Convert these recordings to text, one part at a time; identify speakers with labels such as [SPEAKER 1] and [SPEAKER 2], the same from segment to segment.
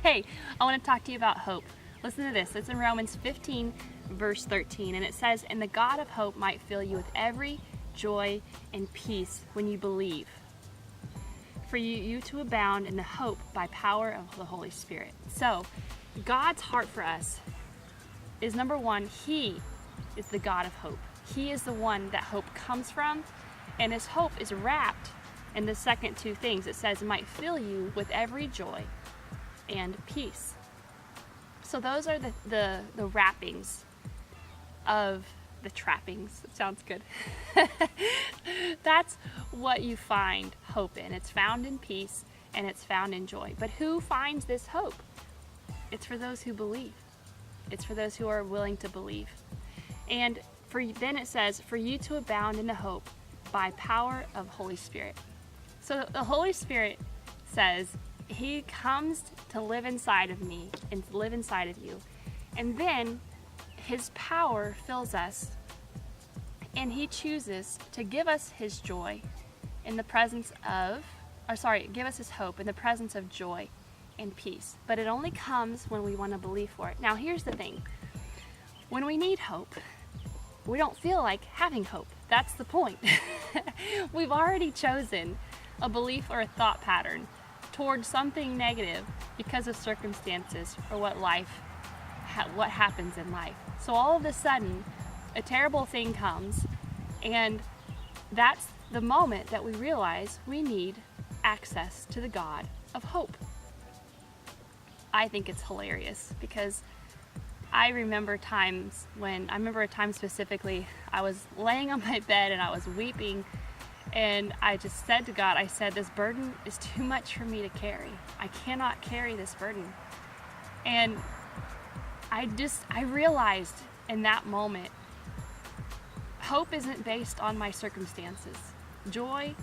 [SPEAKER 1] Today, I want to talk to you about hope. Listen to this. It's in Romans 15, verse 13, and it says, "And the God of hope might fill you with every joy and peace when you believe, for you to abound in the hope by power of the Holy Spirit." So, God's heart for us is, number one, He is the God of hope. He is the one that hope comes from, and His hope is wrapped in the second two things. It says it might fill you with every joy and peace. So those are the wrappings of the trappings. It sounds good. That's what you find hope in. It's found in peace and it's found in joy. But who finds this hope? It's for those who believe. It's for those who are willing to believe. And then it says, "For you to abound in the hope by power of Holy Spirit." So the Holy Spirit says He comes to live inside of me and to live inside of you. And then His power fills us, and He chooses to give us His joy in the presence of, give us His hope in the presence of joy and peace. But it only comes when we want to believe for it. Now here's the thing. When we need hope, we don't feel like having hope. That's the point. We've already chosen a belief or a thought pattern towards something negative because of circumstances or what happens in life. So all of a sudden, a terrible thing comes, and that's the moment that we realize we need access to the God of hope. I think it's hilarious because I remember a time specifically, I was laying on my bed and I was weeping, and I just said to God, I said, "This burden is too much for me to carry. I cannot carry this burden." And I realized in that moment, hope isn't based on my circumstances. Joy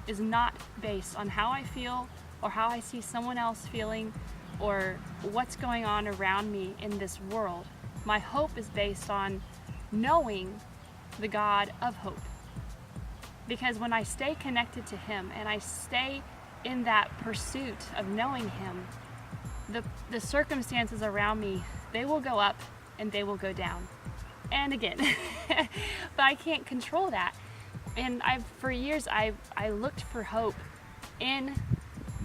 [SPEAKER 1] is not based on how I feel or how I see someone else feeling or what's going on around me in this world. My hope is based on knowing the God of hope. Because when I stay connected to Him and I stay in that pursuit of knowing Him, the circumstances around me, they will go up and they will go down. And again, but I can't control that. And for years, I looked for hope in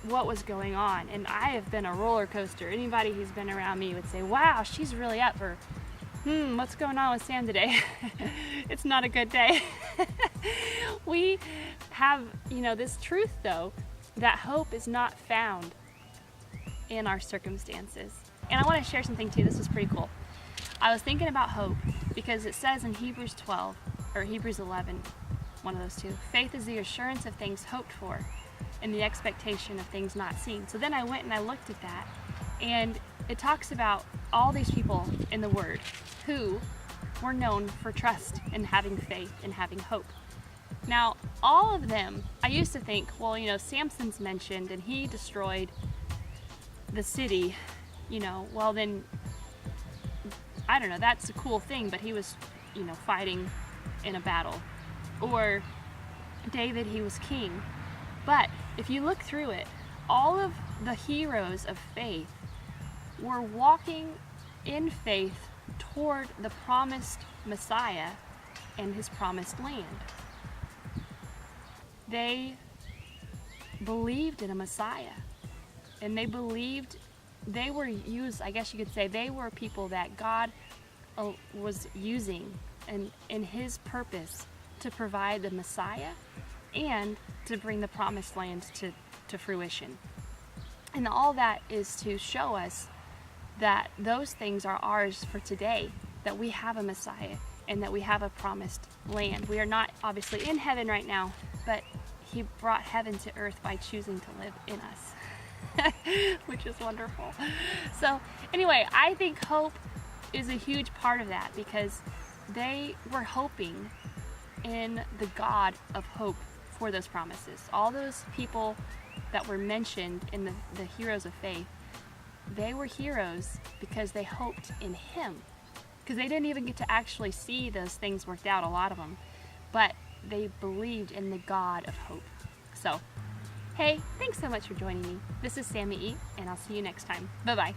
[SPEAKER 1] what was going on, and I have been a roller coaster. Anybody who's been around me would say, "Wow, she's really up for what's going on with Sam today?" It's not a good day. We have, this truth though, that hope is not found in our circumstances. And I want to share something too. This is pretty cool. I was thinking about hope because it says in Hebrews 12 or Hebrews 11, one of those two, "Faith is the assurance of things hoped for and the expectation of things not seen." So then I went and I looked at that, and it talks about all these people in the Word who were known for trust and having faith and having hope. Now, all of them, I used to think, well, Samson's mentioned and he destroyed the city, well then, I don't know, that's a cool thing, but he was, fighting in a battle. Or David, he was king. But if you look through it, all of the heroes of faith were walking in faith toward the promised Messiah and His promised land. They believed in a Messiah, and they were used, I guess you could say, they were people that God was using and in His purpose to provide the Messiah and to bring the promised land to fruition. And all that is to show us that those things are ours for today, that we have a Messiah and that we have a promised land. We are not obviously in heaven right now, but He brought heaven to earth by choosing to live in us, which is wonderful. So anyway, I think hope is a huge part of that because they were hoping in the God of hope for those promises. All those people that were mentioned in the heroes of faith, they were heroes because they hoped in Him. Because they didn't even get to actually see those things worked out, a lot of them. But they believed in the God of hope. So Hey, thanks so much for joining me. This is Sammy E, and I'll see you next time. Bye-bye.